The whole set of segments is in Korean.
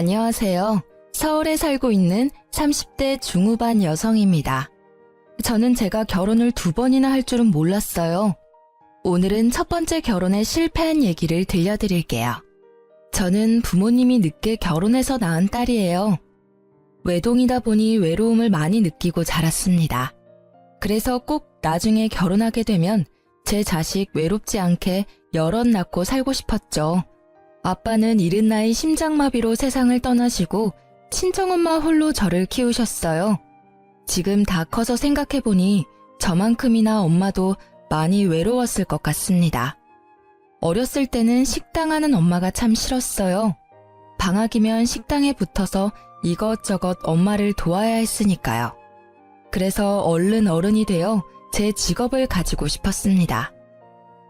안녕하세요. 서울에 살고 있는 30대 중후반 여성입니다. 저는 제가 결혼을 2번이나 할 줄은 몰랐어요. 오늘은 첫 번째 결혼에 실패한 얘기를 들려드릴게요. 저는 부모님이 늦게 결혼해서 낳은 딸이에요. 외동이다 보니 외로움을 많이 느끼고 자랐습니다. 그래서 꼭 나중에 결혼하게 되면 제 자식 외롭지 않게 여럿 낳고 살고 싶었죠. 아빠는 이른 나이 심장마비로 세상을 떠나시고 친정엄마 홀로 저를 키우셨어요. 지금 다 커서 생각해보니 저만큼이나 엄마도 많이 외로웠을 것 같습니다. 어렸을 때는 식당 하는 엄마가 참 싫었어요. 방학이면 식당에 붙어서 이것저것 엄마를 도와야 했으니까요. 그래서 얼른 어른이 되어 제 직업을 가지고 싶었습니다.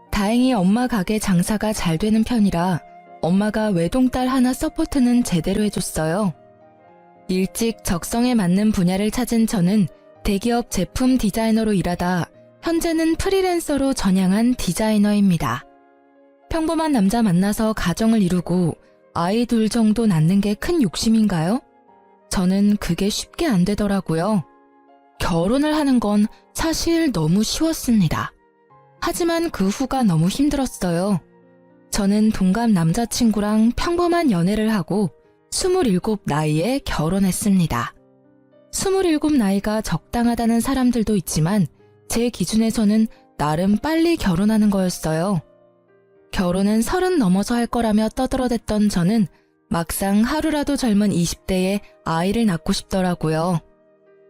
다행히 엄마 가게 장사가 잘 되는 편이라 엄마가 외동딸 하나 서포트는 제대로 해줬어요. 일찍 적성에 맞는 분야를 찾은 저는 대기업 제품 디자이너로 일하다 현재는 프리랜서로 전향한 디자이너입니다. 평범한 남자 만나서 가정을 이루고 아이 둘 정도 낳는 게 큰 욕심인가요? 저는 그게 쉽게 안 되더라고요. 결혼을 하는 건 사실 너무 쉬웠습니다. 하지만 그 후가 너무 힘들었어요. 저는 동갑 남자친구랑 평범한 연애를 하고 27 나이에 결혼했습니다. 27 나이가 적당하다는 사람들도 있지만 제 기준에서는 나름 빨리 결혼하는 거였어요. 결혼은 30 넘어서 할 거라며 떠들어댔던 저는 막상 하루라도 젊은 20대에 아이를 낳고 싶더라고요.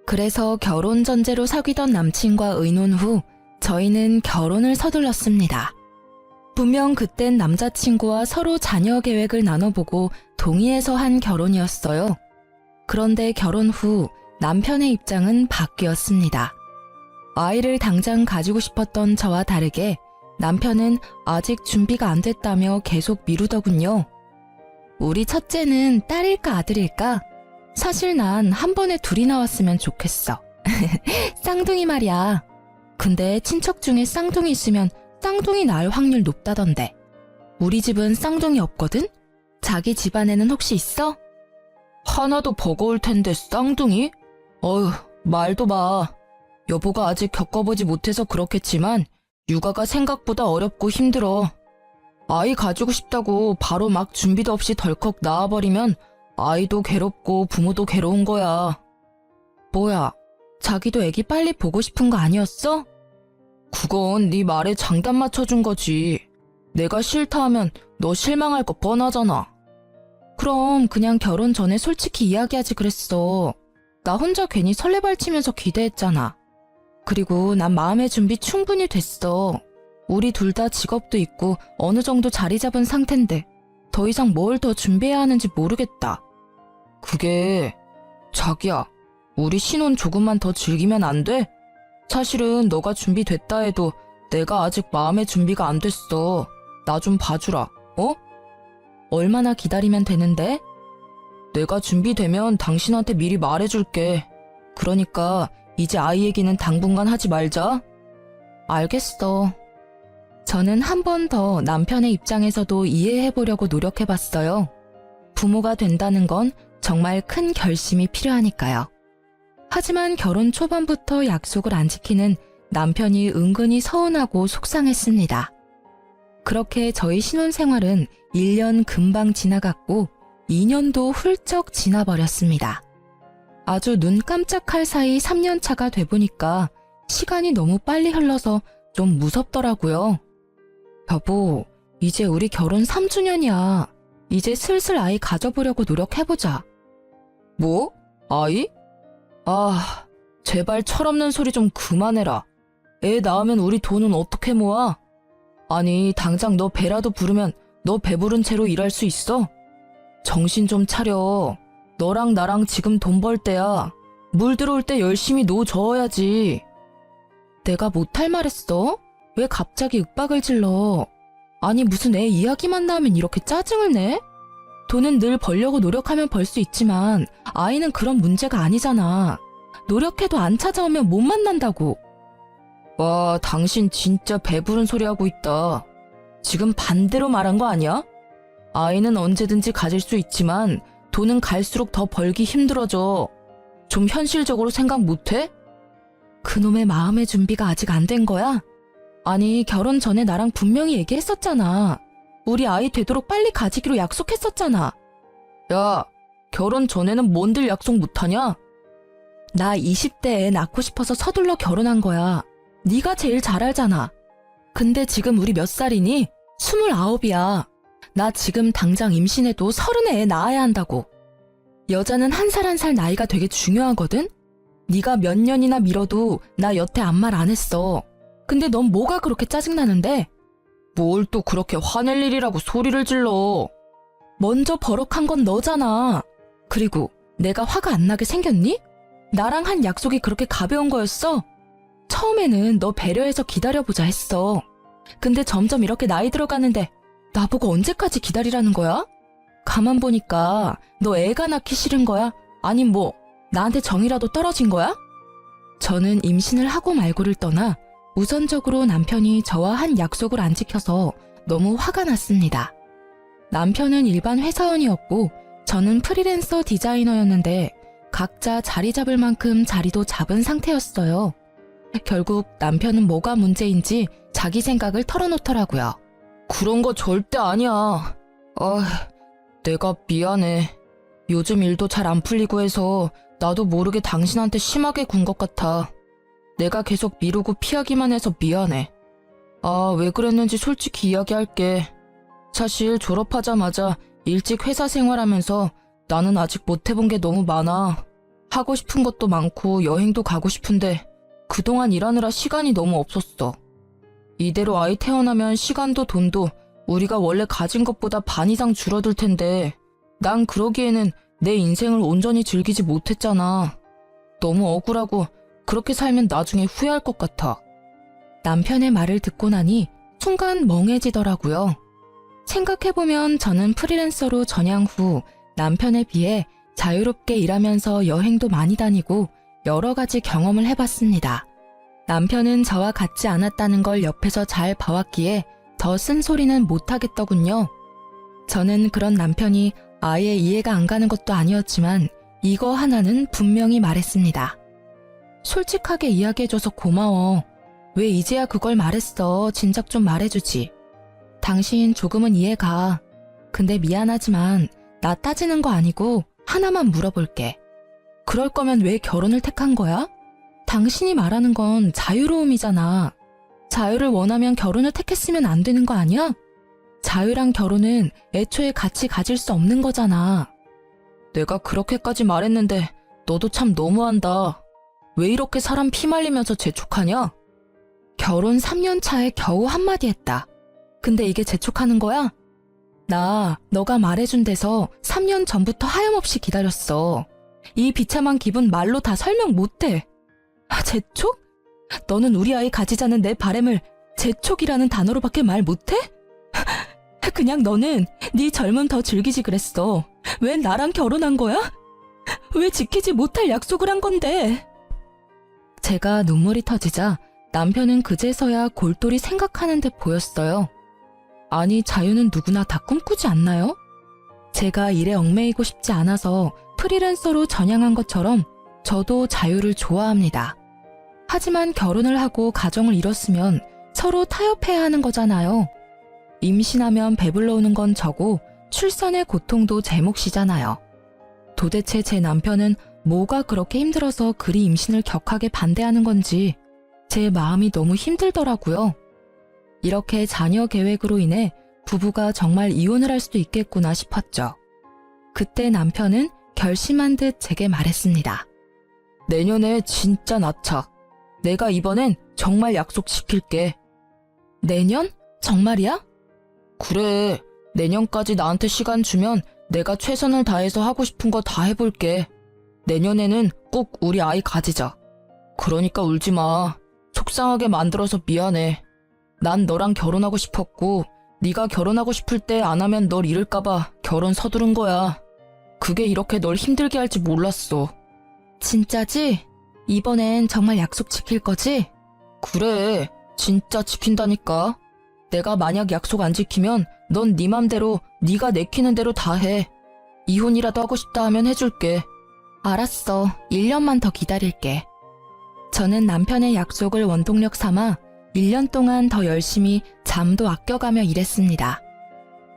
그래서 결혼 전제로 사귀던 남친과 의논 후 저희는 결혼을 서둘렀습니다. 분명 그땐 남자친구와 서로 자녀 계획을 나눠보고 동의해서 한 결혼이었어요. 그런데 결혼 후 남편의 입장은 바뀌었습니다. 아이를 당장 가지고 싶었던 저와 다르게 남편은 아직 준비가 안 됐다며 계속 미루더군요. 우리 첫째는 딸일까 아들일까? 사실 난 한 번에 둘이 나왔으면 좋겠어. 쌍둥이 말이야. 근데 친척 중에 쌍둥이 있으면 쌍둥이 낳을 확률 높다던데. 우리 집은 쌍둥이 없거든? 자기 집안에는 혹시 있어? 하나도 버거울 텐데 쌍둥이? 어휴, 말도 마. 여보가 아직 겪어보지 못해서 그렇겠지만 육아가 생각보다 어렵고 힘들어. 아이 가지고 싶다고 바로 막 준비도 없이 덜컥 낳아버리면 아이도 괴롭고 부모도 괴로운 거야. 뭐야, 자기도 애기 빨리 보고 싶은 거 아니었어? 그건 네 말에 장단 맞춰준 거지. 내가 싫다 하면 너 실망할 거 뻔하잖아. 그럼 그냥 결혼 전에 솔직히 이야기하지 그랬어. 나 혼자 괜히 설레발치면서 기대했잖아. 그리고 난 마음의 준비 충분히 됐어. 우리 둘 다 직업도 있고 어느 정도 자리 잡은 상태인데 더 이상 뭘 더 준비해야 하는지 모르겠다. 그게... 자기야, 우리 신혼 조금만 더 즐기면 안 돼? 사실은 너가 준비됐다 해도 내가 아직 마음의 준비가 안 됐어. 나 좀 봐주라, 어? 얼마나 기다리면 되는데? 내가 준비되면 당신한테 미리 말해줄게. 그러니까 이제 아이 얘기는 당분간 하지 말자. 알겠어. 저는 한 번 더 남편의 입장에서도 이해해보려고 노력해봤어요. 부모가 된다는 건 정말 큰 결심이 필요하니까요. 하지만 결혼 초반부터 약속을 안 지키는 남편이 은근히 서운하고 속상했습니다. 그렇게 저희 신혼생활은 1년 금방 지나갔고 2년도 훌쩍 지나버렸습니다. 아주 눈 깜짝할 사이 3년 차가 돼보니까 시간이 너무 빨리 흘러서 좀 무섭더라고요. 여보, 이제 우리 결혼 3주년이야. 이제 슬슬 아이 가져보려고 노력해보자. 뭐? 아이? 아, 제발 철없는 소리 좀 그만해라. 애 낳으면 우리 돈은 어떻게 모아? 아니, 당장 너 배라도 부르면 너 배부른 채로 일할 수 있어? 정신 좀 차려. 너랑 나랑 지금 돈 벌 때야. 물 들어올 때 열심히 노 저어야지. 내가 못할 말 했어? 왜 갑자기 윽박을 질러? 아니, 무슨 애 이야기만 나오면 이렇게 짜증을 내? 돈은 늘 벌려고 노력하면 벌 수 있지만 아이는 그런 문제가 아니잖아. 노력해도 안 찾아오면 못 만난다고. 와, 당신 진짜 배부른 소리 하고 있다. 지금 반대로 말한 거 아니야? 아이는 언제든지 가질 수 있지만 돈은 갈수록 더 벌기 힘들어져. 좀 현실적으로 생각 못해? 그놈의 마음의 준비가 아직 안 된 거야? 아니, 결혼 전에 나랑 분명히 얘기했었잖아. 우리 아이 되도록 빨리 가지기로 약속했었잖아. 야, 결혼 전에는 뭔들 약속 못하냐? 나 20대에 낳고 싶어서 서둘러 결혼한 거야. 네가 제일 잘 알잖아. 근데 지금 우리 몇 살이니? 29이야. 나 지금 당장 임신해도 30에 애 낳아야 한다고. 여자는 한 살 한 살 나이가 되게 중요하거든? 네가 몇 년이나 미뤄도 나 여태 아무 말 안 했어. 근데 넌 뭐가 그렇게 짜증나는데? 뭘 또 그렇게 화낼 일이라고 소리를 질러. 먼저 버럭한 건 너잖아. 그리고 내가 화가 안 나게 생겼니? 나랑 한 약속이 그렇게 가벼운 거였어? 처음에는 너 배려해서 기다려보자 했어. 근데 점점 이렇게 나이 들어가는데 나보고 언제까지 기다리라는 거야? 가만 보니까 너 애가 낳기 싫은 거야? 아니 뭐 나한테 정이라도 떨어진 거야? 저는 임신을 하고 말고를 떠나 우선적으로 남편이 저와 한 약속을 안 지켜서 너무 화가 났습니다. 남편은 일반 회사원이었고 저는 프리랜서 디자이너였는데 각자 자리 잡을 만큼 자리도 잡은 상태였어요. 결국 남편은 뭐가 문제인지 자기 생각을 털어놓더라고요. 그런 거 절대 아니야. 내가 미안해. 요즘 일도 잘 안 풀리고 해서 나도 모르게 당신한테 심하게 군 것 같아. 내가 계속 미루고 피하기만 해서 미안해. 왜 그랬는지 솔직히 이야기할게. 사실 졸업하자마자 일찍 회사 생활하면서 나는 아직 못 해본 게 너무 많아. 하고 싶은 것도 많고 여행도 가고 싶은데 그동안 일하느라 시간이 너무 없었어. 이대로 아이 태어나면 시간도 돈도 우리가 원래 가진 것보다 반 이상 줄어들 텐데 난 그러기에는 내 인생을 온전히 즐기지 못했잖아. 너무 억울하고 그렇게 살면 나중에 후회할 것 같아. 남편의 말을 듣고 나니 순간 멍해지더라고요. 생각해보면 저는 프리랜서로 전향 후 남편에 비해 자유롭게 일하면서 여행도 많이 다니고 여러 가지 경험을 해봤습니다. 남편은 저와 같지 않았다는 걸 옆에서 잘 봐왔기에 더 쓴소리는 못하겠더군요. 저는 그런 남편이 아예 이해가 안 가는 것도 아니었지만 이거 하나는 분명히 말했습니다. 솔직하게 이야기해줘서 고마워. 왜 이제야 그걸 말했어? 진작 좀 말해주지. 당신 조금은 이해가. 근데 미안하지만 나 따지는 거 아니고 하나만 물어볼게. 그럴 거면 왜 결혼을 택한 거야? 당신이 말하는 건 자유로움이잖아. 자유를 원하면 결혼을 택했으면 안 되는 거 아니야? 자유랑 결혼은 애초에 같이 가질 수 없는 거잖아. 내가 그렇게까지 말했는데 너도 참 너무한다. 왜 이렇게 사람 피 말리면서 재촉하냐? 결혼 3년 차에 겨우 한마디 했다. 근데 이게 재촉하는 거야? 나 너가 말해준 데서 3년 전부터 하염없이 기다렸어. 이 비참한 기분 말로 다 설명 못해. 재촉? 너는 우리 아이 가지자는 내 바램을 재촉이라는 단어로밖에 말 못해? 그냥 너는 네 젊음 더 즐기지 그랬어. 왜 나랑 결혼한 거야? 왜 지키지 못할 약속을 한 건데? 제가 눈물이 터지자 남편은 그제서야 골똘히 생각하는 듯 보였어요. 아니, 자유는 누구나 다 꿈꾸지 않나요? 제가 일에 얽매이고 싶지 않아서 프리랜서로 전향한 것처럼 저도 자유를 좋아합니다. 하지만 결혼을 하고 가정을 이뤘으면 서로 타협해야 하는 거잖아요. 임신하면 배불러 오는 건 저고 출산의 고통도 제 몫이잖아요. 도대체 제 남편은 뭐가 그렇게 힘들어서 그리 임신을 격하게 반대하는 건지 제 마음이 너무 힘들더라고요. 이렇게 자녀 계획으로 인해 부부가 정말 이혼을 할 수도 있겠구나 싶었죠. 그때 남편은 결심한 듯 제게 말했습니다. 내년에 진짜 낳자. 내가 이번엔 정말 약속 지킬게. 내년? 정말이야? 그래. 내년까지 나한테 시간 주면 내가 최선을 다해서 하고 싶은 거 다 해볼게. 내년에는 꼭 우리 아이 가지자. 그러니까 울지 마. 속상하게 만들어서 미안해. 난 너랑 결혼하고 싶었고 네가 결혼하고 싶을 때 안 하면 널 잃을까봐 결혼 서두른 거야. 그게 이렇게 널 힘들게 할지 몰랐어. 진짜지? 이번엔 정말 약속 지킬 거지? 그래. 진짜 지킨다니까. 내가 만약 약속 안 지키면 넌 네 맘대로 네가 내키는 대로 다 해. 이혼이라도 하고 싶다 하면 해줄게. 알았어. 1년만 더 기다릴게. 저는 남편의 약속을 원동력 삼아 1년 동안 더 열심히 잠도 아껴가며 일했습니다.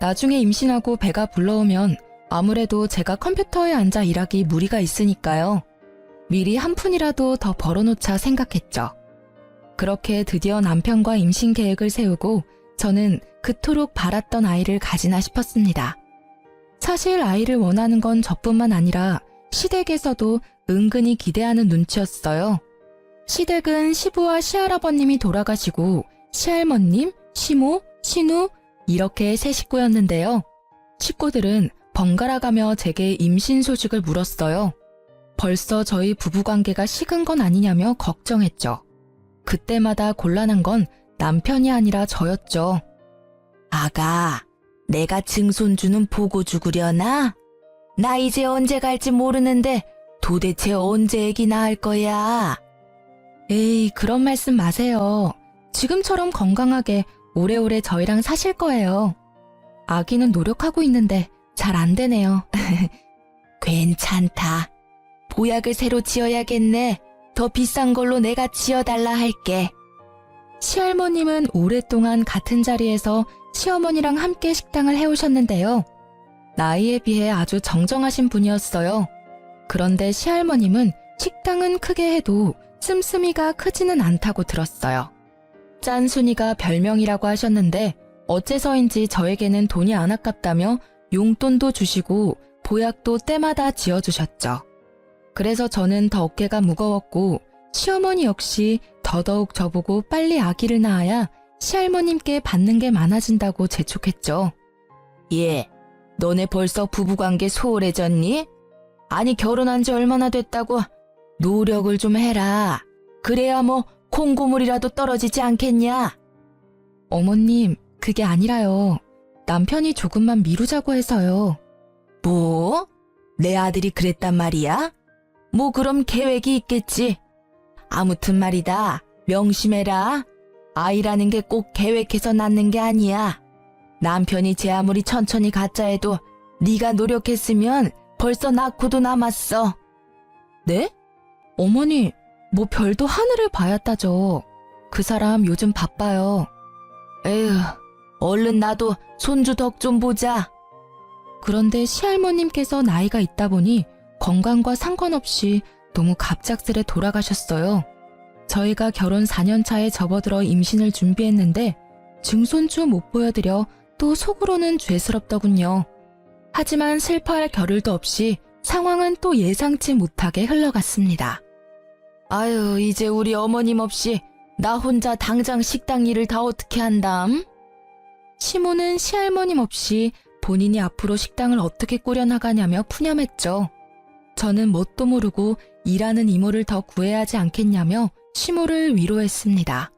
나중에 임신하고 배가 불러오면 아무래도 제가 컴퓨터에 앉아 일하기 무리가 있으니까요. 미리 한 푼이라도 더 벌어놓자 생각했죠. 그렇게 드디어 남편과 임신 계획을 세우고 저는 그토록 바랐던 아이를 가지나 싶었습니다. 사실 아이를 원하는 건 저뿐만 아니라 시댁에서도 은근히 기대하는 눈치였어요. 시댁은 시부와 시할아버님이 돌아가시고 시할머님, 시모, 시누 이렇게 세 식구였는데요. 식구들은 번갈아가며 제게 임신 소식을 물었어요. 벌써 저희 부부관계가 식은 건 아니냐며 걱정했죠. 그때마다 곤란한 건 남편이 아니라 저였죠. 아가, 내가 증손주는 보고 죽으려나? 나 이제 언제 갈지 모르는데 도대체 언제 애기 낳을 거야? 에이, 그런 말씀 마세요. 지금처럼 건강하게 오래오래 저희랑 사실 거예요. 아기는 노력하고 있는데 잘 안 되네요. 괜찮다. 보약을 새로 지어야겠네. 더 비싼 걸로 내가 지어달라 할게. 시할머님은 오랫동안 같은 자리에서 시어머니랑 함께 식당을 해오셨는데요. 나이에 비해 아주 정정하신 분이었어요. 그런데 시할머님은 식당은 크게 해도 씀씀이가 크지는 않다고 들었어요. 짠순이가 별명이라고 하셨는데 어째서인지 저에게는 돈이 안 아깝다며 용돈도 주시고 보약도 때마다 지어주셨죠. 그래서 저는 더 어깨가 무거웠고 시어머니 역시 더더욱 저보고 빨리 아기를 낳아야 시할머님께 받는 게 많아진다고 재촉했죠. 예, 너네 벌써 부부관계 소홀해졌니? 아니 결혼한 지 얼마나 됐다고 노력을 좀 해라. 그래야 뭐 콩고물이라도 떨어지지 않겠냐? 어머님, 그게 아니라요. 남편이 조금만 미루자고 해서요. 뭐? 내 아들이 그랬단 말이야? 뭐 그럼 계획이 있겠지. 아무튼 말이다. 명심해라. 아이라는 게 꼭 계획해서 낳는 게 아니야. 남편이 제 아무리 천천히 갖자 해도 네가 노력했으면 벌써 낳고도 남았어. 네? 어머니, 뭐 별도 하늘을 봐야 따져. 그 사람 요즘 바빠요. 에휴, 얼른 나도 손주 덕 좀 보자. 그런데 시할머님께서 나이가 있다 보니 건강과 상관없이 너무 갑작스레 돌아가셨어요. 저희가 결혼 4년 차에 접어들어 임신을 준비했는데 증손주 못 보여드려 또 속으로는 죄스럽더군요. 하지만 슬퍼할 겨를도 없이 상황은 또 예상치 못하게 흘러갔습니다. 아유, 이제 우리 어머님 없이 나 혼자 당장 식당 일을 다 어떻게 한담? 시모는 시할머님 없이 본인이 앞으로 식당을 어떻게 꾸려나가냐며 푸념했죠. 저는 뭣도 모르고 일하는 이모를 더 구해야 하지 않겠냐며 시모를 위로했습니다.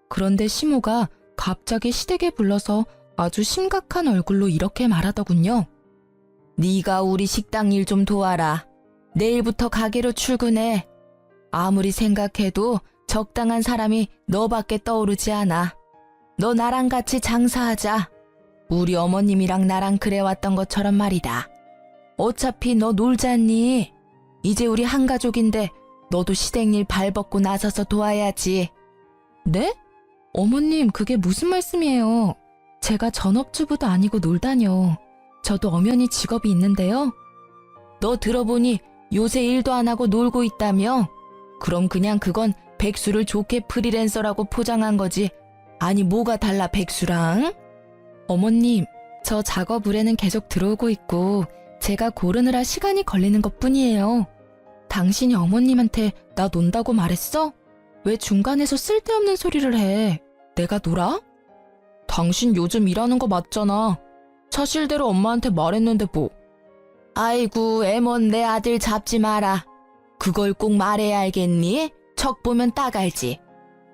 그런데 시모가 갑자기 시댁에 불러서 아주 심각한 얼굴로 이렇게 말하더군요. 네가 우리 식당 일 좀 도와라. 내일부터 가게로 출근해. 아무리 생각해도 적당한 사람이 너밖에 떠오르지 않아. 너 나랑 같이 장사하자. 우리 어머님이랑 나랑 그래왔던 것처럼 말이다. 어차피 너 놀잖니. 이제 우리 한 가족인데 너도 시댁일 발벗고 나서서 도와야지. 네? 어머님, 그게 무슨 말씀이에요? 제가 전업주부도 아니고 놀다뇨. 저도 엄연히 직업이 있는데요. 너 들어보니 요새 일도 안 하고 놀고 있다며? 그럼 그냥 그건 백수를 좋게 프리랜서라고 포장한 거지. 아니 뭐가 달라 백수랑? 어머님, 저 작업 의뢰는 계속 들어오고 있고 제가 고르느라 시간이 걸리는 것뿐이에요. 당신이 어머님한테 나 논다고 말했어? 왜 중간에서 쓸데없는 소리를 해? 내가 놀아? 당신 요즘 일하는 거 맞잖아. 사실대로 엄마한테 말했는데 뭐. 아이고, 애먼 내 아들 잡지 마라. 그걸 꼭 말해야 알겠니? 척 보면 딱 알지.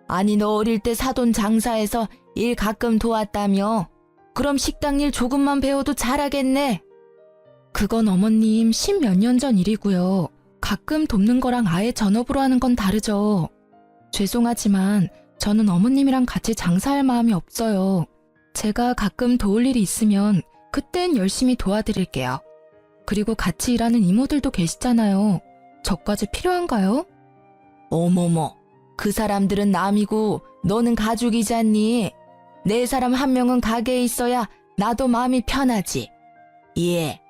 아니 너 어릴 때 사돈 장사해서 일 가끔 도왔다며. 그럼 식당 일 조금만 배워도 잘하겠네. 그건 어머님 10몇 년 전 일이고요. 가끔 돕는 거랑 아예 전업으로 하는 건 다르죠. 죄송하지만 저는 어머님이랑 같이 장사할 마음이 없어요. 제가 가끔 도울 일이 있으면 그땐 열심히 도와드릴게요. 그리고 같이 일하는 이모들도 계시잖아요. 저까지 필요한가요? 어머머, 그 사람들은 남이고 너는 가족이잖니. 내 사람 한 명은 가게에 있어야 나도 마음이 편하지. 예,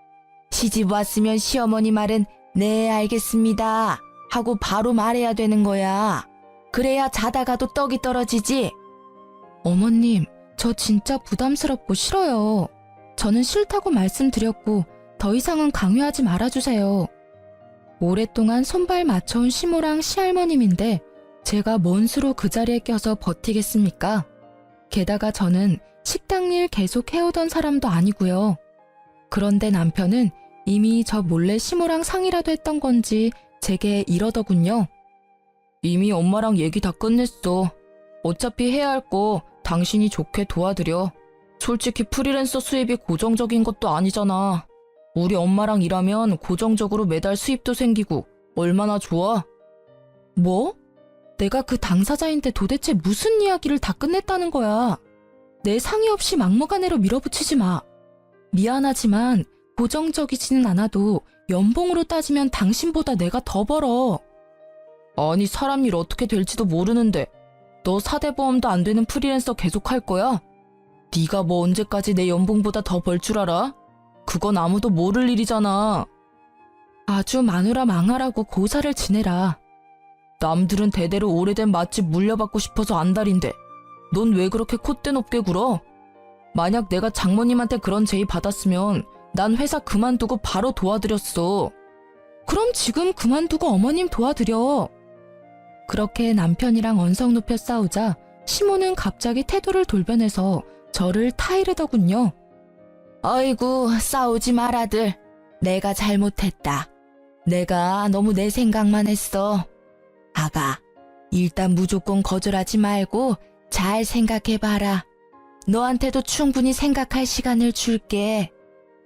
시집 왔으면 시어머니 말은 네 알겠습니다 하고 바로 말해야 되는 거야. 그래야 자다가도 떡이 떨어지지. 어머님, 저 진짜 부담스럽고 싫어요. 저는 싫다고 말씀드렸고 더 이상은 강요하지 말아주세요. 오랫동안 손발 맞춰온 시모랑 시할머님인데 제가 뭔 수로 그 자리에 껴서 버티겠습니까? 게다가 저는 식당 일 계속 해오던 사람도 아니고요. 그런데 남편은 이미 저 몰래 시모랑 상의라도 했던 건지 제게 이러더군요. 이미 엄마랑 얘기 다 끝냈어. 어차피 해야 할 거 당신이 좋게 도와드려. 솔직히 프리랜서 수입이 고정적인 것도 아니잖아. 우리 엄마랑 일하면 고정적으로 매달 수입도 생기고 얼마나 좋아? 뭐? 내가 그 당사자인데 도대체 무슨 이야기를 다 끝냈다는 거야? 내 상의 없이 막무가내로 밀어붙이지 마. 미안하지만 고정적이지는 않아도 연봉으로 따지면 당신보다 내가 더 벌어. 아니 사람 일 어떻게 될지도 모르는데 너 4대 보험도 안 되는 프리랜서 계속 할 거야? 네가 뭐 언제까지 내 연봉보다 더 벌 줄 알아? 그건 아무도 모를 일이잖아. 아주 마누라 망하라고 고사를 지내라. 남들은 대대로 오래된 맛집 물려받고 싶어서 안달인데 넌 왜 그렇게 콧대 높게 굴어? 만약 내가 장모님한테 그런 제의 받았으면 난 회사 그만두고 바로 도와드렸어. 그럼 지금 그만두고 어머님 도와드려. 그렇게 남편이랑 언성 높여 싸우자 시모는 갑자기 태도를 돌변해서 저를 타이르더군요. 아이고 싸우지 말아들. 내가 잘못했다. 내가 너무 내 생각만 했어. 아가, 일단 무조건 거절하지 말고 잘 생각해봐라. 너한테도 충분히 생각할 시간을 줄게.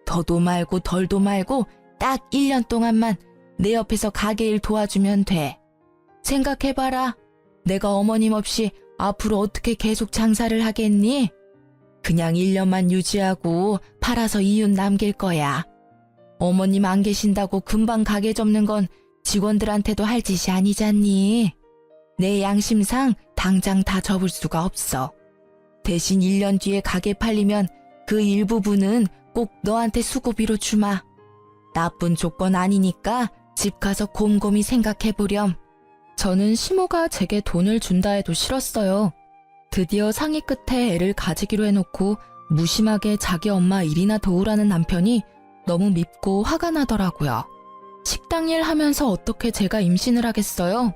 더도 말고 덜도 말고 딱 1년 동안만 내 옆에서 가게 일 도와주면 돼. 생각해봐라. 내가 어머님 없이 앞으로 어떻게 계속 장사를 하겠니? 그냥 1년만 유지하고 팔아서 이윤 남길 거야. 어머님 안 계신다고 금방 가게 접는 건 직원들한테도 할 짓이 아니잖니. 내 양심상 당장 다 접을 수가 없어. 대신 1년 뒤에 가게 팔리면 그 일부분은 꼭 너한테 수고비로 주마. 나쁜 조건 아니니까 집 가서 곰곰이 생각해보렴. 저는 시모가 제게 돈을 준다 해도 싫었어요. 드디어 상의 끝에 애를 가지기로 해놓고 무심하게 자기 엄마 일이나 도우라는 남편이 너무 밉고 화가 나더라고요. 식당 일 하면서 어떻게 제가 임신을 하겠어요?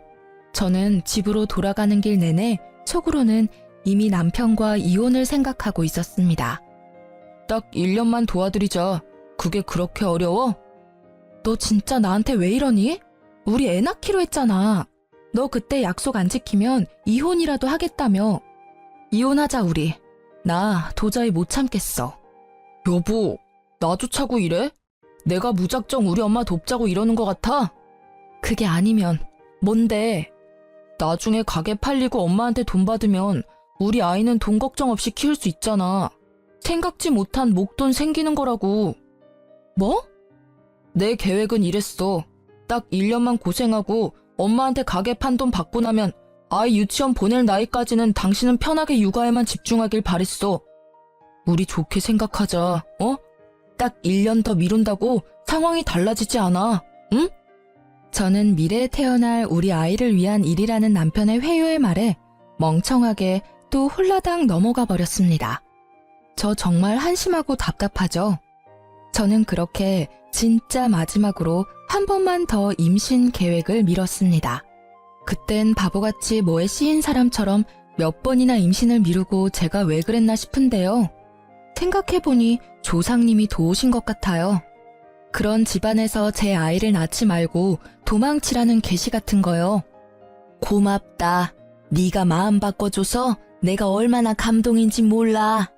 저는 집으로 돌아가는 길 내내 속으로는 이미 남편과 이혼을 생각하고 있었습니다. 딱 1년만 도와드리자. 그게 그렇게 어려워? 너 진짜 나한테 왜 이러니? 우리 애 낳기로 했잖아. 너 그때 약속 안 지키면 이혼이라도 하겠다며. 이혼하자 우리. 나 도저히 못 참겠어. 여보, 나조차고 이래? 내가 무작정 우리 엄마 돕자고 이러는 것 같아? 그게 아니면 뭔데? 나중에 가게 팔리고 엄마한테 돈 받으면 우리 아이는 돈 걱정 없이 키울 수 있잖아. 생각지 못한 목돈 생기는 거라고. 뭐? 내 계획은 이랬어. 딱 1년만 고생하고 엄마한테 가게 판 돈 받고 나면 아이 유치원 보낼 나이까지는 당신은 편하게 육아에만 집중하길 바랬어. 우리 좋게 생각하자, 어? 딱 1년 더 미룬다고 상황이 달라지지 않아, 응? 저는 미래에 태어날 우리 아이를 위한 일이라는 남편의 회유의 말에 멍청하게 또 홀라당 넘어가 버렸습니다. 저 정말 한심하고 답답하죠? 저는 그렇게 진짜 마지막으로 한 번만 더 임신 계획을 미뤘습니다. 그땐 바보같이 뭐에 씌인 사람처럼 몇 번이나 임신을 미루고 제가 왜 그랬나 싶은데요. 생각해보니 조상님이 도우신 것 같아요. 그런 집안에서 제 아이를 낳지 말고 도망치라는 계시 같은 거요. 고맙다. 네가 마음 바꿔줘서 내가 얼마나 감동인지 몰라.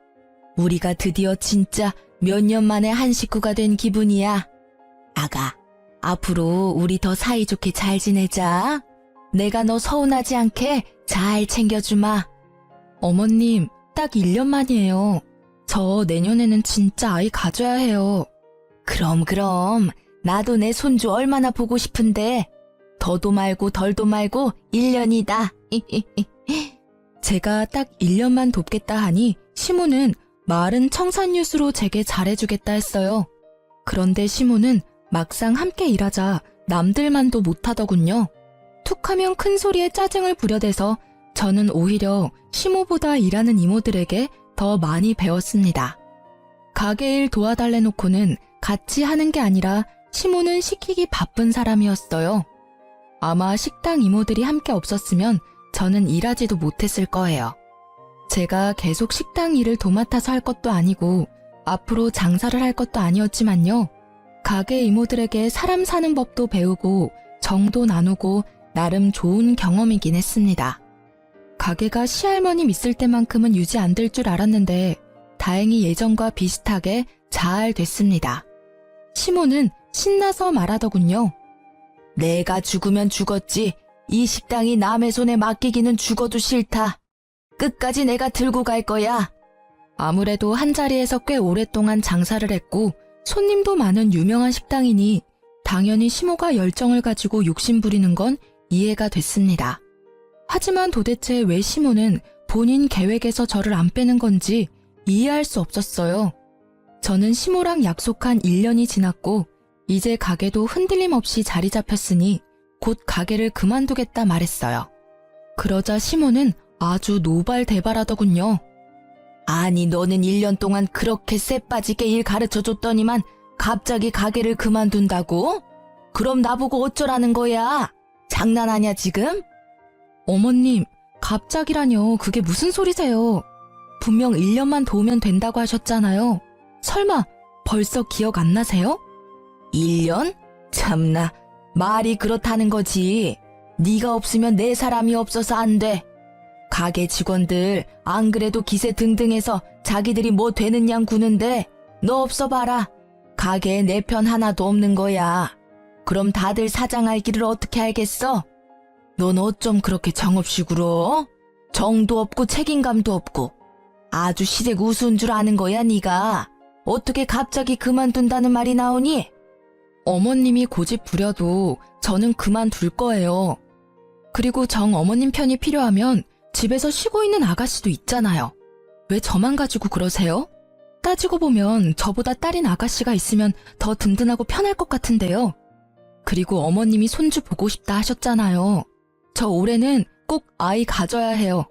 우리가 드디어 진짜 몇 년 만에 한 식구가 된 기분이야. 아가, 앞으로 우리 더 사이좋게 잘 지내자. 내가 너 서운하지 않게 잘 챙겨주마. 어머님, 딱 1년 만이에요. 저 내년에는 진짜 아이 가져야 해요. 그럼. 나도 내 손주 얼마나 보고 싶은데. 더도 말고 덜도 말고 1년이다. 제가 딱 1년만 돕겠다 하니 시모는 마을은 청산유수로 제게 잘해주겠다 했어요. 그런데 시모는 막상 함께 일하자 남들만도 못하더군요. 툭하면 큰 소리에 짜증을 부려대서 저는 오히려 시모보다 일하는 이모들에게 더 많이 배웠습니다. 가게 일 도와달래 놓고는 같이 하는 게 아니라 시모는 시키기 바쁜 사람이었어요. 아마 식당 이모들이 함께 없었으면 저는 일하지도 못했을 거예요. 제가 계속 식당 일을 도맡아서 할 것도 아니고 앞으로 장사를 할 것도 아니었지만요. 가게 이모들에게 사람 사는 법도 배우고 정도 나누고 나름 좋은 경험이긴 했습니다. 가게가 시할머님 있을 때만큼은 유지 안 될 줄 알았는데 다행히 예전과 비슷하게 잘 됐습니다. 시모는 신나서 말하더군요. 내가 죽으면 죽었지. 이 식당이 남의 손에 맡기기는 죽어도 싫다. 끝까지 내가 들고 갈 거야. 아무래도 한자리에서 꽤 오랫동안 장사를 했고 손님도 많은 유명한 식당이니 당연히 시모가 열정을 가지고 욕심 부리는 건 이해가 됐습니다. 하지만 도대체 왜 시모는 본인 계획에서 저를 안 빼는 건지 이해할 수 없었어요. 저는 시모랑 약속한 1년이 지났고 이제 가게도 흔들림 없이 자리 잡혔으니 곧 가게를 그만두겠다 말했어요. 그러자 시모는 아주 노발대발하더군요. 아니 너는 1년 동안 그렇게 쎄빠지게 일 가르쳐줬더니만 갑자기 가게를 그만둔다고? 그럼 나보고 어쩌라는 거야? 장난하냐 지금? 어머님, 갑자기라뇨. 그게 무슨 소리세요? 분명 1년만 도우면 된다고 하셨잖아요. 설마 벌써 기억 안 나세요? 1년? 참나, 말이 그렇다는 거지. 네가 없으면 내 사람이 없어서 안 돼. 가게 직원들 안 그래도 기세 등등해서 자기들이 뭐 되는 양 구는데 너 없어 봐라. 가게에 내 편 하나도 없는 거야. 그럼 다들 사장할 길을 어떻게 알겠어? 넌 어쩜 그렇게 정없이 굴어? 정도 없고 책임감도 없고 아주 시댁 우스운 줄 아는 거야 네가. 어떻게 갑자기 그만둔다는 말이 나오니? 어머님이 고집 부려도 저는 그만둘 거예요. 그리고 정 어머님 편이 필요하면 집에서 쉬고 있는 아가씨도 있잖아요. 왜 저만 가지고 그러세요? 따지고 보면 저보다 딸인 아가씨가 있으면 더 든든하고 편할 것 같은데요. 그리고 어머님이 손주 보고 싶다 하셨잖아요. 저 올해는 꼭 아이 가져야 해요.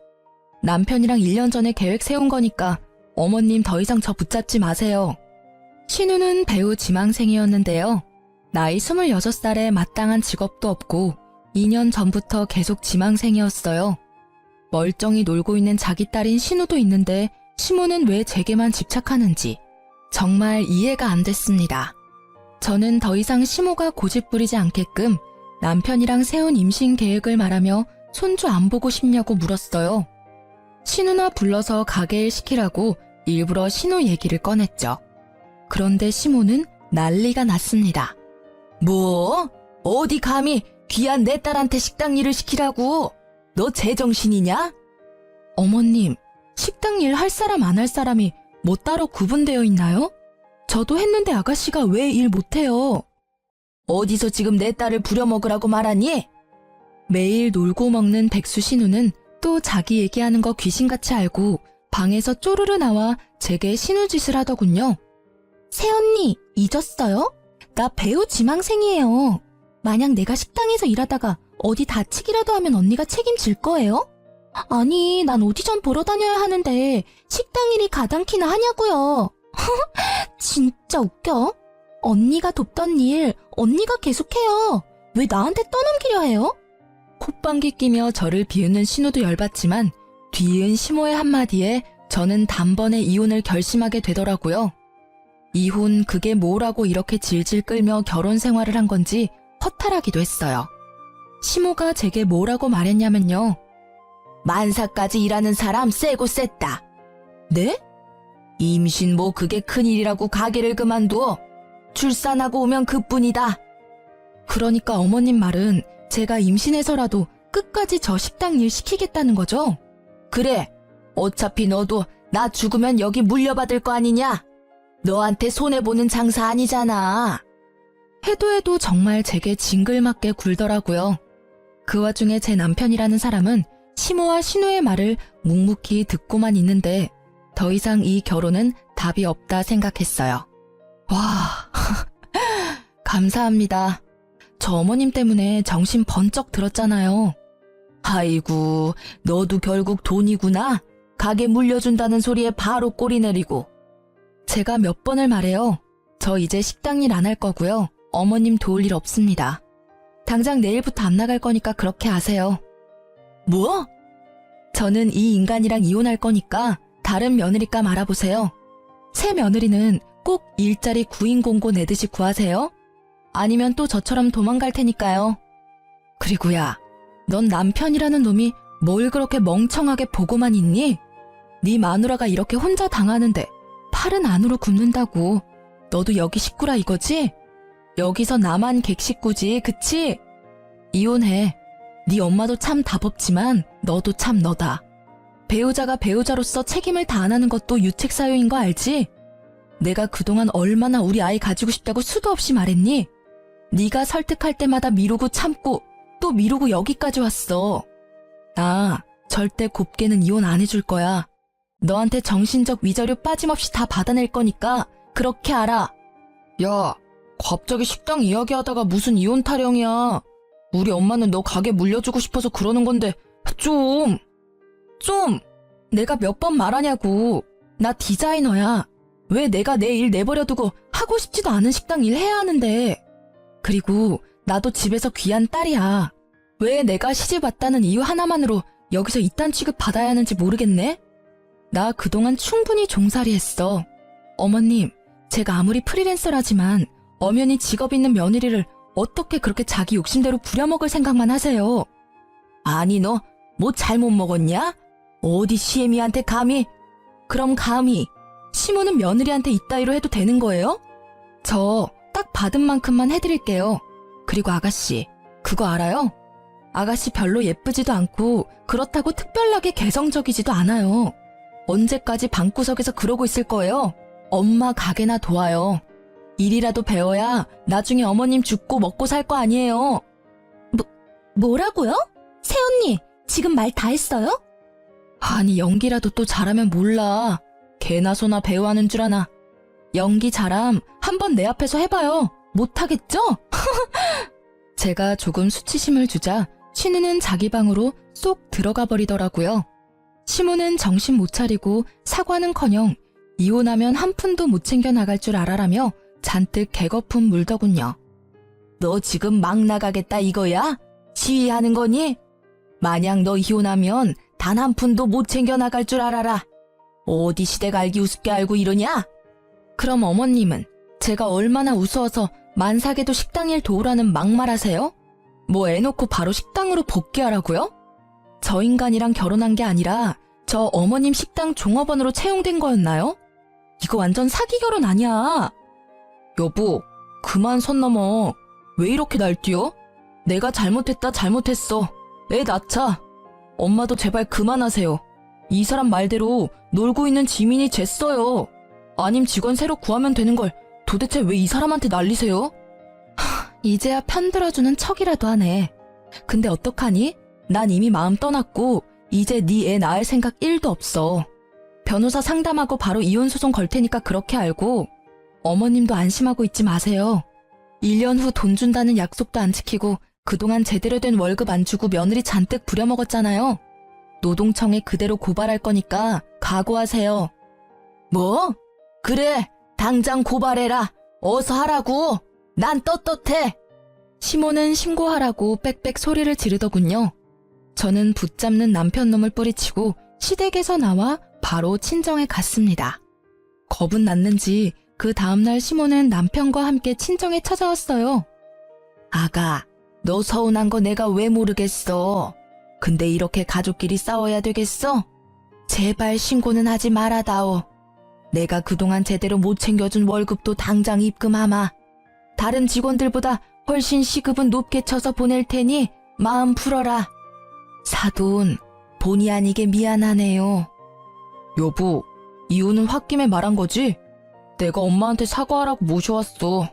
남편이랑 1년 전에 계획 세운 거니까 어머님 더 이상 저 붙잡지 마세요. 신우는 배우 지망생이었는데요. 나이 26살에 마땅한 직업도 없고 2년 전부터 계속 지망생이었어요. 멀쩡히 놀고 있는 자기 딸인 신우도 있는데 시모는 왜 제게만 집착하는지 정말 이해가 안 됐습니다. 저는 더 이상 시모가 고집 부리지 않게끔 남편이랑 세운 임신 계획을 말하며 손주 안 보고 싶냐고 물었어요. 신우나 불러서 가게일 시키라고 일부러 신우 얘기를 꺼냈죠. 그런데 시모는 난리가 났습니다. 뭐? 어디 감히 귀한 내 딸한테 식당 일을 시키라고? 너 제정신이냐? 어머님, 식당 일 할 사람 안 할 사람이 뭐 따로 구분되어 있나요? 저도 했는데 아가씨가 왜 일 못해요? 어디서 지금 내 딸을 부려먹으라고 말하니? 매일 놀고 먹는 백수 신우는 또 자기 얘기하는 거 귀신같이 알고 방에서 쪼르르 나와 제게 신우짓을 하더군요. 새언니, 잊었어요? 나 배우 지망생이에요. 만약 내가 식당에서 일하다가 어디 다치기라도 하면 언니가 책임질 거예요? 아니, 난 오디션 보러 다녀야 하는데 식당 일이 가당키나 하냐고요. 진짜 웃겨. 언니가 돕던 일 언니가 계속해요. 왜 나한테 떠넘기려 해요? 콧방귀 끼며 저를 비웃는 신우도 열받지만 뒤이은 시모의 한마디에 저는 단번에 이혼을 결심하게 되더라고요. 이혼 그게 뭐라고 이렇게 질질 끌며 결혼 생활을 한 건지 허탈하기도 했어요. 시모가 제게 뭐라고 말했냐면요. 만사까지 일하는 사람 세고 셌다. 네? 임신 뭐 그게 큰일이라고 가게를 그만둬. 출산하고 오면 그뿐이다. 그러니까 어머님 말은 제가 임신해서라도 끝까지 저 식당 일 시키겠다는 거죠? 그래. 어차피 너도 나 죽으면 여기 물려받을 거 아니냐? 너한테 손해보는 장사 아니잖아. 해도 정말 제게 징글맞게 굴더라고요. 그 와중에 제 남편이라는 사람은 시모와 신우의 말을 묵묵히 듣고만 있는데 더 이상 이 결혼은 답이 없다 생각했어요. 와, 감사합니다. 저 어머님 때문에 정신 번쩍 들었잖아요. 아이고, 너도 결국 돈이구나. 가게 물려준다는 소리에 바로 꼬리 내리고. 제가 몇 번을 말해요. 저 이제 식당 일 안 할 거고요. 어머님 도울 일 없습니다. 당장 내일부터 안 나갈 거니까 그렇게 아세요. 뭐? 저는 이 인간이랑 이혼할 거니까 다른 며느리감 알아보세요. 새 며느리는 꼭 일자리 구인공고 내듯이 구하세요. 아니면 또 저처럼 도망갈 테니까요. 그리고 야, 넌 남편이라는 놈이 뭘 그렇게 멍청하게 보고만 있니? 네 마누라가 이렇게 혼자 당하는데 팔은 안으로 굽는다고. 너도 여기 식구라 이거지? 여기서 나만 객식구지, 그치? 이혼해. 네 엄마도 참 답없지만 너도 참 너다. 배우자가 배우자로서 책임을 다하는 것도 유책사유인 거 알지? 내가 그동안 얼마나 우리 아이 가지고 싶다고 수도 없이 말했니? 네가 설득할 때마다 미루고 참고 또 미루고 여기까지 왔어. 나 절대 곱게는 이혼 안 해줄 거야. 너한테 정신적 위자료 빠짐없이 다 받아낼 거니까 그렇게 알아. 야, 갑자기 식당 이야기하다가 무슨 이혼 타령이야. 우리 엄마는 너 가게 물려주고 싶어서 그러는 건데 좀! 내가 몇 번 말하냐고. 나 디자이너야. 왜 내가 내 일 내버려두고 하고 싶지도 않은 식당 일 해야 하는데. 그리고 나도 집에서 귀한 딸이야. 왜 내가 시집 왔다는 이유 하나만으로 여기서 이딴 취급 받아야 하는지 모르겠네? 나 그동안 충분히 종살이 했어. 어머님, 제가 아무리 프리랜서라지만 엄연히 직업 있는 며느리를 어떻게 그렇게 자기 욕심대로 부려먹을 생각만 하세요? 아니, 너 뭐 잘못 먹었냐? 어디 시애미한테 감히? 그럼 감히 시모는 며느리한테 이따위로 해도 되는 거예요? 저 딱 받은 만큼만 해드릴게요. 그리고 아가씨, 그거 알아요? 아가씨 별로 예쁘지도 않고 그렇다고 특별하게 개성적이지도 않아요. 언제까지 방구석에서 그러고 있을 거예요? 엄마 가게나 도와요. 일이라도 배워야 나중에 어머님 죽고 먹고 살 거 아니에요. 뭐라고요? 새언니, 지금 말 다 했어요? 아니, 연기라도 또 잘하면 몰라. 개나 소나 배우하는 줄 아나. 연기 잘함 한번 내 앞에서 해봐요. 못하겠죠? 제가 조금 수치심을 주자 신우는 자기 방으로 쏙 들어가 버리더라고요. 시모는 정신 못 차리고 사과는커녕 이혼하면 한 푼도 못 챙겨 나갈 줄 알아라며 잔뜩 개거품 물더군요. 너 지금 막 나가겠다 이거야? 시위하는 거니? 만약 너 이혼하면 단 한 푼도 못 챙겨 나갈 줄 알아라. 어디 시댁 알기 우습게 알고 이러냐? 그럼 어머님은 제가 얼마나 우스워서 만삭에도 식당 일 도우라는 막말하세요? 뭐 애 놓고 바로 식당으로 복귀하라고요? 저 인간이랑 결혼한 게 아니라 저 어머님 식당 종업원으로 채용된 거였나요? 이거 완전 사기 결혼 아니야. 여보, 그만 선 넘어. 왜 이렇게 날뛰어? 내가 잘못했어. 애 낳자. 엄마도 제발 그만하세요. 이 사람 말대로 놀고 있는 지민이 쟀어요. 아님 직원 새로 구하면 되는 걸 도대체 왜 이 사람한테 날리세요? 이제야 편들어주는 척이라도 하네. 근데 어떡하니? 난 이미 마음 떠났고 이제 네 애 낳을 생각 1도 없어. 변호사 상담하고 바로 이혼 소송 걸 테니까 그렇게 알고 어머님도 안심하고 있지 마세요. 1년 후 돈 준다는 약속도 안 지키고 그동안 제대로 된 월급 안 주고 며느리 잔뜩 부려먹었잖아요. 노동청에 그대로 고발할 거니까 각오하세요. 뭐? 그래, 당장 고발해라. 어서 하라고. 난 떳떳해. 시모는 신고하라고 빽빽 소리를 지르더군요. 저는 붙잡는 남편 놈을 뿌리치고 시댁에서 나와 바로 친정에 갔습니다. 겁은 났는지 그 다음날 시모는 남편과 함께 친정에 찾아왔어요. 아가, 너 서운한 거 내가 왜 모르겠어. 근데 이렇게 가족끼리 싸워야 되겠어? 제발 신고는 하지 말아다오. 내가 그동안 제대로 못 챙겨준 월급도 당장 입금하마. 다른 직원들보다 훨씬 시급은 높게 쳐서 보낼 테니 마음 풀어라. 사돈, 본의 아니게 미안하네요. 여보, 이혼은 홧김에 말한 거지? 내가 엄마한테 사과하라고 모셔왔어.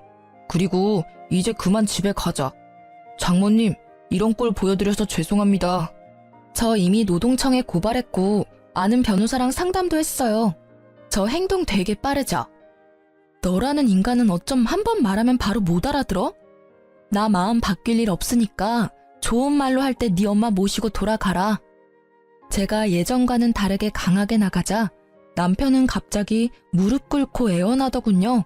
그리고 이제 그만 집에 가자. 장모님, 이런 꼴 보여드려서 죄송합니다. 저 이미 노동청에 고발했고 아는 변호사랑 상담도 했어요. 저 행동 되게 빠르죠? 너라는 인간은 어쩜 한 번 말하면 바로 못 알아들어? 나 마음 바뀔 일 없으니까 좋은 말로 할 때 네 엄마 모시고 돌아가라. 제가 예전과는 다르게 강하게 나가자 남편은 갑자기 무릎 꿇고 애원하더군요.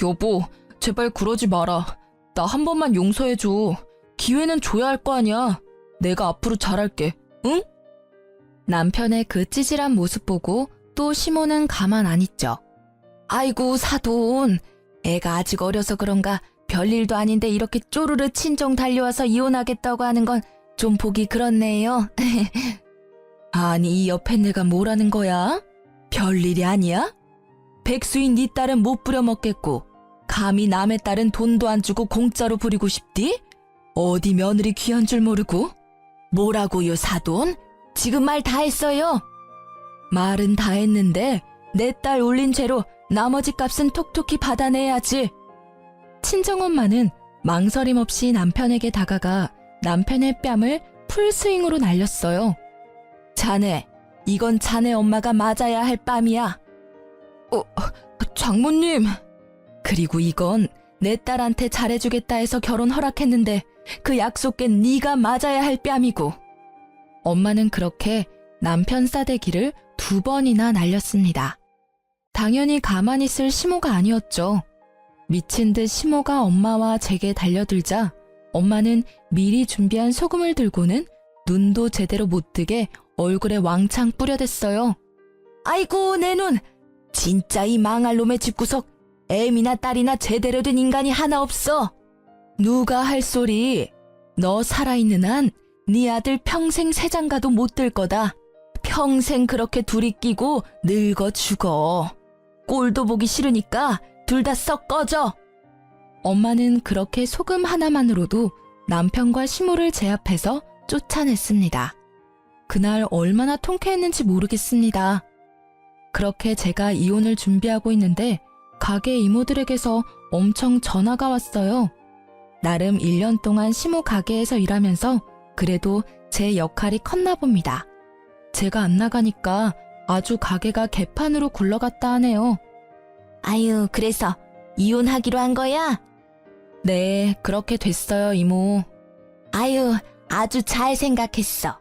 여보, 제발 그러지 마라. 나 한 번만 용서해줘. 기회는 줘야 할 거 아니야. 내가 앞으로 잘할게, 응? 남편의 그 찌질한 모습 보고 또 시모는 가만 안 있죠. 아이고 사돈, 애가 아직 어려서 그런가 별일도 아닌데 이렇게 쪼르르 친정 달려와서 이혼하겠다고 하는 건 좀 보기 그렇네요. 아니 이 옆에 내가 뭐라는 거야? 별일이 아니야? 백수인 네 딸은 못 부려먹겠고 감히 남의 딸은 돈도 안 주고 공짜로 부리고 싶디? 어디 며느리 귀한 줄 모르고? 뭐라고요 사돈? 지금 말 다 했어요. 말은 다 했는데 내 딸 올린 죄로 나머지 값은 톡톡히 받아내야지. 친정엄마는 망설임 없이 남편에게 다가가 남편의 뺨을 풀스윙으로 날렸어요. 자네, 이건 자네 엄마가 맞아야 할 뺨이야. 장모님. 그리고 이건 내 딸한테 잘해주겠다 해서 결혼 허락했는데 그 약속 깬 네가 맞아야 할 뺨이고. 엄마는 그렇게 남편 싸대기를 2번이나 날렸습니다. 당연히 가만히 있을 시모가 아니었죠. 미친 듯 시모가 엄마와 제게 달려들자 엄마는 미리 준비한 소금을 들고는 눈도 제대로 못 뜨게 얼굴에 왕창 뿌려댔어요. 아이고 내 눈! 진짜 이 망할 놈의 집구석 애미나 딸이나 제대로 된 인간이 하나 없어. 누가 할 소리. 너 살아있는 한 네 아들 평생 새장가도 못 들 거다. 평생 그렇게 둘이 끼고 늙어 죽어. 꼴도 보기 싫으니까 둘 다 썩 꺼져. 엄마는 그렇게 소금 하나만으로도 남편과 시모를 제압해서 쫓아냈습니다. 그날 얼마나 통쾌했는지 모르겠습니다. 그렇게 제가 이혼을 준비하고 있는데 가게 이모들에게서 엄청 전화가 왔어요. 나름 1년 동안 시모 가게에서 일하면서 그래도 제 역할이 컸나 봅니다. 제가 안 나가니까 아주 가게가 개판으로 굴러갔다 하네요. 아유, 그래서 이혼하기로 한 거야? 네, 그렇게 됐어요, 이모. 아유, 아주 잘 생각했어.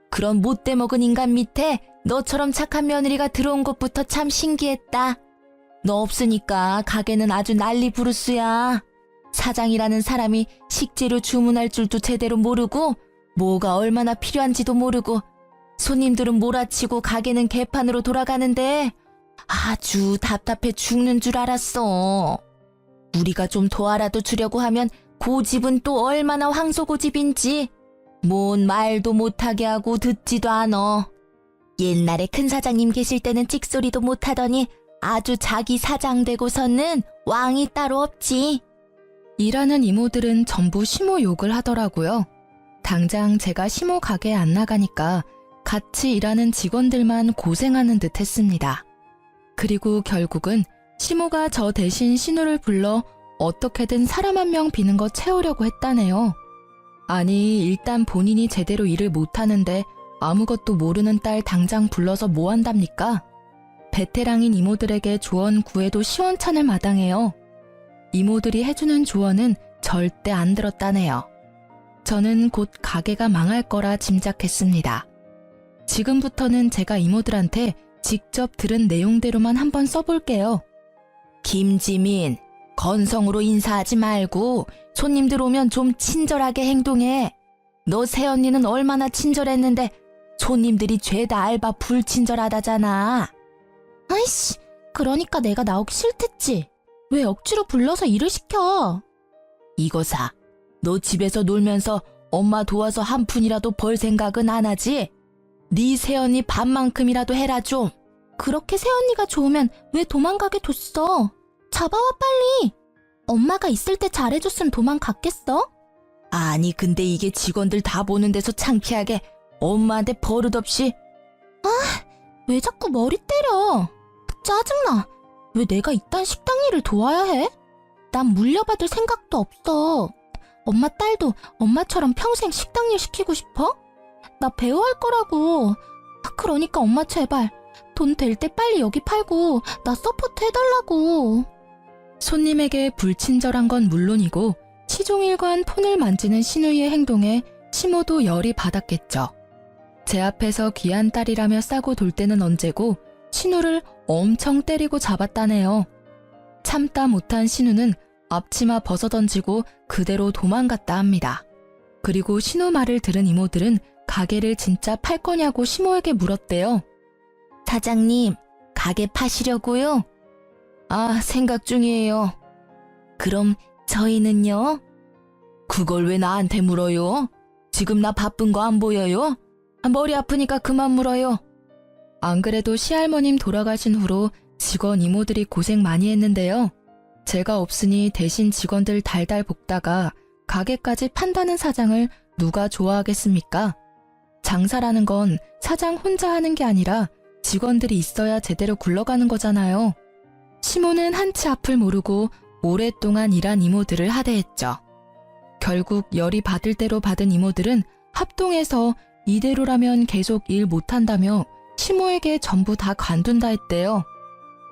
그런 못돼 먹은 인간 밑에 너처럼 착한 며느리가 들어온 것부터 참 신기했다. 너 없으니까 가게는 아주 난리 부르스야. 사장이라는 사람이 식재료 주문할 줄도 제대로 모르고 뭐가 얼마나 필요한지도 모르고 손님들은 몰아치고 가게는 개판으로 돌아가는데 아주 답답해 죽는 줄 알았어. 우리가 좀 도와라도 주려고 하면 고집은 또 얼마나 황소고집인지 뭔 말도 못하게 하고 듣지도 않어. 옛날에 큰 사장님 계실 때는 찍소리도 못하더니 아주 자기 사장 되고서는 왕이 따로 없지. 일하는 이모들은 전부 시모 욕을 하더라고요. 당장 제가 시모 가게에 안 나가니까 같이 일하는 직원들만 고생하는 듯 했습니다. 그리고 결국은 시모가 저 대신 신우를 불러 어떻게든 사람 한 명 비는 거 채우려고 했다네요. 아니, 일단 본인이 제대로 일을 못하는데 아무것도 모르는 딸 당장 불러서 뭐 한답니까? 베테랑인 이모들에게 조언 구해도 시원찮을 마당에요. 이모들이 해주는 조언은 절대 안 들었다네요. 저는 곧 가게가 망할 거라 짐작했습니다. 지금부터는 제가 이모들한테 직접 들은 내용대로만 한번 써볼게요. 김지민, 건성으로 인사하지 말고 손님들 오면 좀 친절하게 행동해. 너 새언니는 얼마나 친절했는데 손님들이 죄다 알바 불친절하다잖아. 아이씨, 그러니까 내가 나오기 싫댔지. 왜 억지로 불러서 일을 시켜? 이거사, 너 집에서 놀면서 엄마 도와서 한 푼이라도 벌 생각은 안 하지? 네 새언니 반만큼이라도 해라 좀. 그렇게 새언니가 좋으면 왜 도망가게 뒀어? 잡아와 빨리. 엄마가 있을 때 잘해줬으면 도망갔겠어? 아니 근데 이게 직원들 다 보는 데서 창피하게 엄마한테 버릇없이. 아, 왜 자꾸 머리 때려. 짜증나. 왜 내가 이딴 식당 일을 도와야 해? 난 물려받을 생각도 없어. 엄마 딸도 엄마처럼 평생 식당 일 시키고 싶어? 나 배우할 거라고. 그러니까 엄마 제발 돈 될 때 빨리 여기 팔고 나 서포트 해달라고. 손님에게 불친절한 건 물론이고 시종일관 폰을 만지는 신우이의 행동에 시모도 열이 받았겠죠. 제 앞에서 귀한 딸이라며 싸고 돌 때는 언제고 신우를 엄청 때리고 잡았다네요. 참다 못한 신우는 앞치마 벗어던지고 그대로 도망갔다 합니다. 그리고 신우 말을 들은 이모들은 가게를 진짜 팔 거냐고 시모에게 물었대요. 사장님, 가게 파시려고요? 아, 생각 중이에요. 그럼 저희는요? 그걸 왜 나한테 물어요? 지금 나 바쁜 거 안 보여요? 머리 아프니까 그만 물어요. 안 그래도 시할머님 돌아가신 후로 직원 이모들이 고생 많이 했는데요. 제가 없으니 대신 직원들 달달 볶다가 가게까지 판다는 사장을 누가 좋아하겠습니까? 장사라는 건 사장 혼자 하는 게 아니라 직원들이 있어야 제대로 굴러가는 거잖아요. 시모는 한치 앞을 모르고 오랫동안 일한 이모들을 하대했죠. 결국 열이 받을 대로 받은 이모들은 합동해서 이대로라면 계속 일 못한다며 시모에게 전부 다 관둔다 했대요.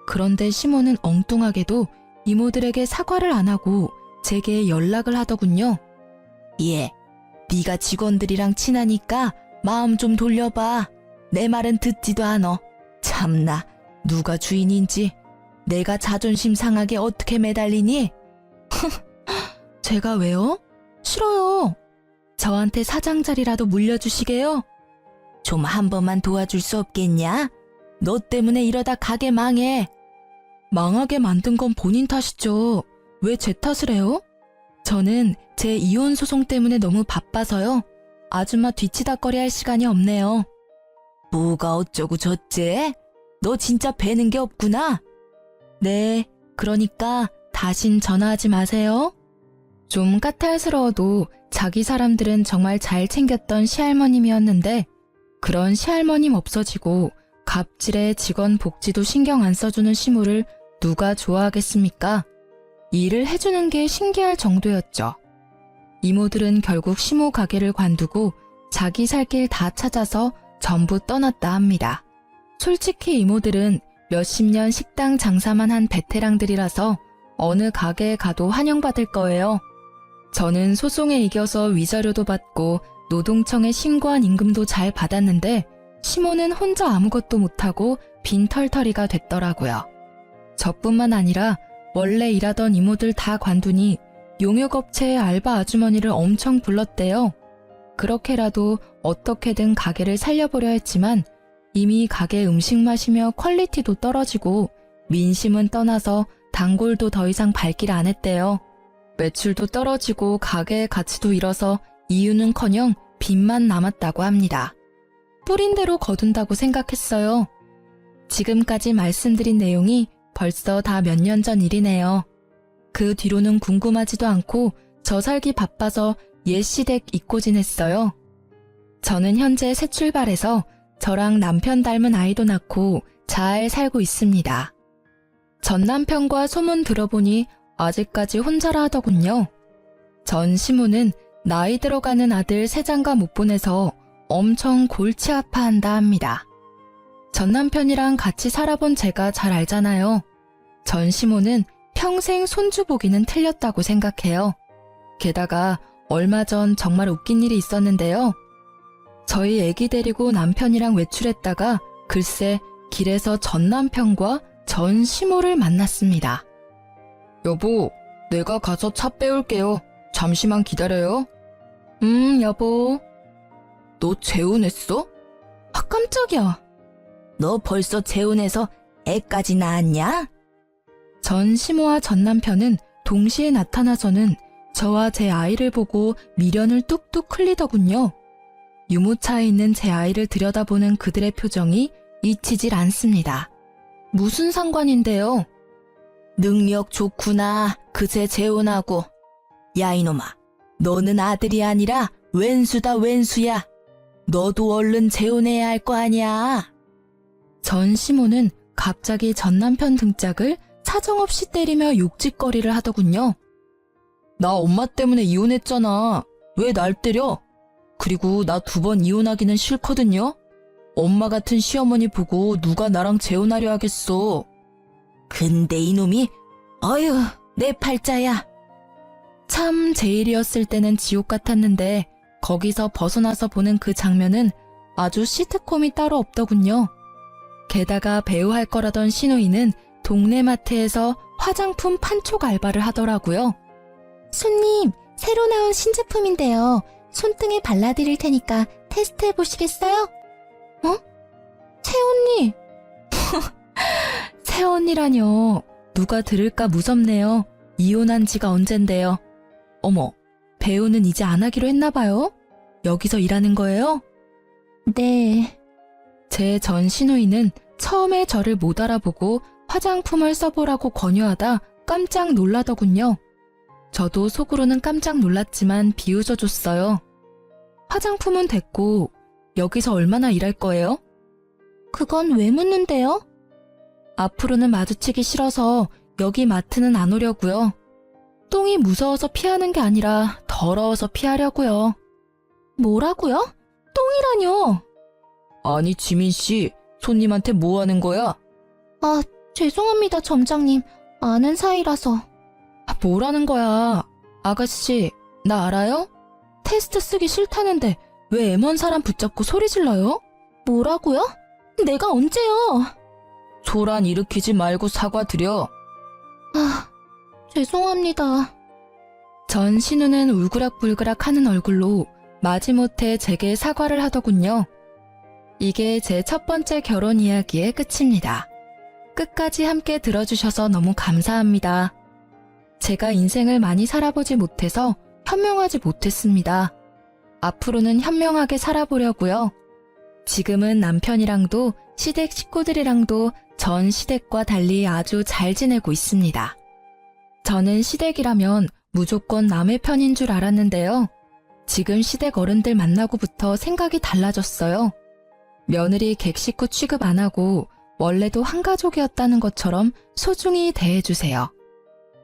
그런데 시모는 엉뚱하게도 이모들에게 사과를 안 하고 제게 연락을 하더군요. 예, 네가 직원들이랑 친하니까 마음 좀 돌려봐. 내 말은 듣지도 않어. 참나, 누가 주인인지 내가 자존심 상하게 어떻게 매달리니? 제가 왜요? 싫어요. 저한테 사장 자리라도 물려주시게요? 좀 한 번만 도와줄 수 없겠냐? 너 때문에 이러다 가게 망해. 망하게 만든 건 본인 탓이죠. 왜 제 탓을 해요? 저는 제 이혼 소송 때문에 너무 바빠서요. 아줌마 뒤치다꺼리 할 시간이 없네요. 뭐가 어쩌고 저째? 너 진짜 배는 게 없구나. 네, 그러니까 다신 전화하지 마세요. 좀 까탈스러워도 자기 사람들은 정말 잘 챙겼던 시할머님이었는데 그런 시할머님 없어지고 갑질에 직원 복지도 신경 안 써주는 시모를 누가 좋아하겠습니까? 일을 해주는 게 신기할 정도였죠. 이모들은 결국 시모 가게를 관두고 자기 살 길 다 찾아서 전부 떠났다 합니다. 솔직히 이모들은 몇십 년 식당 장사만 한 베테랑들이라서 어느 가게에 가도 환영받을 거예요. 저는 소송에 이겨서 위자료도 받고 노동청에 신고한 임금도 잘 받았는데 시모는 혼자 아무것도 못하고 빈털터리가 됐더라고요. 저뿐만 아니라 원래 일하던 이모들 다 관두니 용역업체의 알바 아주머니를 엄청 불렀대요. 그렇게라도 어떻게든 가게를 살려보려 했지만 이미 가게 음식 맛이며 퀄리티도 떨어지고 민심은 떠나서 단골도 더 이상 발길 안 했대요. 매출도 떨어지고 가게의 가치도 잃어서 이유는커녕 빚만 남았다고 합니다. 뿌린 대로 거둔다고 생각했어요. 지금까지 말씀드린 내용이 벌써 다 몇 년 전 일이네요. 그 뒤로는 궁금하지도 않고 저 살기 바빠서 옛 시댁 잊고 지냈어요. 저는 현재 새 출발해서 저랑 남편 닮은 아이도 낳고 잘 살고 있습니다. 전 남편과 소문 들어보니 아직까지 혼자라 하더군요. 전 시모는 나이 들어가는 아들 세 장가 못 보내서 엄청 골치 아파한다 합니다. 전 남편이랑 같이 살아본 제가 잘 알잖아요. 전 시모는 평생 손주 보기는 틀렸다고 생각해요. 게다가 얼마 전 정말 웃긴 일이 있었는데요. 저희 애기 데리고 남편이랑 외출했다가 글쎄 길에서 전 남편과 전 시모를 만났습니다. 여보, 내가 가서 차 빼올게요. 잠시만 기다려요. 여보. 너 재혼했어? 아, 깜짝이야. 너 벌써 재혼해서 애까지 낳았냐? 전 시모와 전 남편은 동시에 나타나서는 저와 제 아이를 보고 미련을 뚝뚝 흘리더군요. 유모차에 있는 제 아이를 들여다보는 그들의 표정이 잊히질 않습니다. 무슨 상관인데요? 능력 좋구나. 그새 재혼하고. 야 이놈아, 너는 아들이 아니라 왼수다 왼수야. 너도 얼른 재혼해야 할 거 아니야. 전 시모는 갑자기 전 남편 등짝을 사정없이 때리며 욕짓거리를 하더군요. 나 엄마 때문에 이혼했잖아. 왜 날 때려? 그리고 나 2번 이혼하기는 싫거든요. 엄마 같은 시어머니 보고 누가 나랑 재혼하려 하겠어. 근데 이놈이 어휴 내 팔자야. 참 제 일이었을 때는 지옥 같았는데 거기서 벗어나서 보는 그 장면은 아주 시트콤이 따로 없더군요. 게다가 배우할 거라던 신우이는 동네 마트에서 화장품 판촉 알바를 하더라고요. 손님, 새로 나온 신제품인데요. 손등에 발라드릴 테니까 테스트해 보시겠어요? 새언니! 새언니라뇨. 누가 들을까 무섭네요. 이혼한 지가 언젠데요. 어머, 배우는 이제 안 하기로 했나봐요? 여기서 일하는 거예요? 네. 제 전 신우이는 처음에 저를 못 알아보고 화장품을 써보라고 권유하다 깜짝 놀라더군요. 저도 속으로는 깜짝 놀랐지만 비웃어줬어요. 화장품은 됐고 여기서 얼마나 일할 거예요? 그건 왜 묻는데요? 앞으로는 마주치기 싫어서 여기 마트는 안 오려고요. 똥이 무서워서 피하는 게 아니라 더러워서 피하려고요. 뭐라고요? 똥이라뇨? 아니 지민 씨, 손님한테 뭐 하는 거야? 아, 죄송합니다, 점장님. 아는 사이라서. 뭐라는 거야? 아가씨, 나 알아요? 테스트 쓰기 싫다는데 왜 애먼 사람 붙잡고 소리 질러요? 뭐라고요? 내가 언제요? 소란 일으키지 말고 사과드려. 아, 죄송합니다. 전 신우는 울그락불그락 하는 얼굴로 마지못해 제게 사과를 하더군요. 이게 제 첫 번째 결혼 이야기의 끝입니다. 끝까지 함께 들어주셔서 너무 감사합니다. 제가 인생을 많이 살아보지 못해서 현명하지 못했습니다. 앞으로는 현명하게 살아보려고요. 지금은 남편이랑도 시댁 식구들이랑도 전 시댁과 달리 아주 잘 지내고 있습니다. 저는 시댁이라면 무조건 남의 편인 줄 알았는데요. 지금 시댁 어른들 만나고부터 생각이 달라졌어요. 며느리 객식구 취급 안 하고 원래도 한 가족이었다는 것처럼 소중히 대해주세요.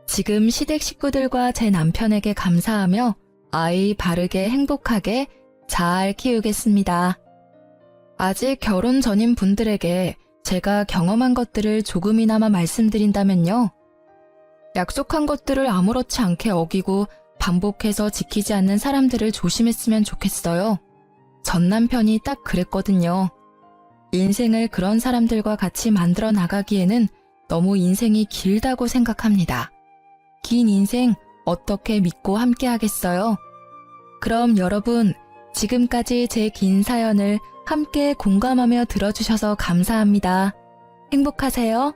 지금 시댁 식구들과 제 남편에게 감사하며 아이 바르게 행복하게 잘 키우겠습니다. 아직 결혼 전인 분들에게 제가 경험한 것들을 조금이나마 말씀드린다면요. 약속한 것들을 아무렇지 않게 어기고 반복해서 지키지 않는 사람들을 조심했으면 좋겠어요. 전 남편이 딱 그랬거든요. 인생을 그런 사람들과 같이 만들어 나가기에는 너무 인생이 길다고 생각합니다. 긴 인생 어떻게 믿고 함께 하겠어요? 그럼 여러분, 지금까지 제 긴 사연을 함께 공감하며 들어주셔서 감사합니다. 행복하세요.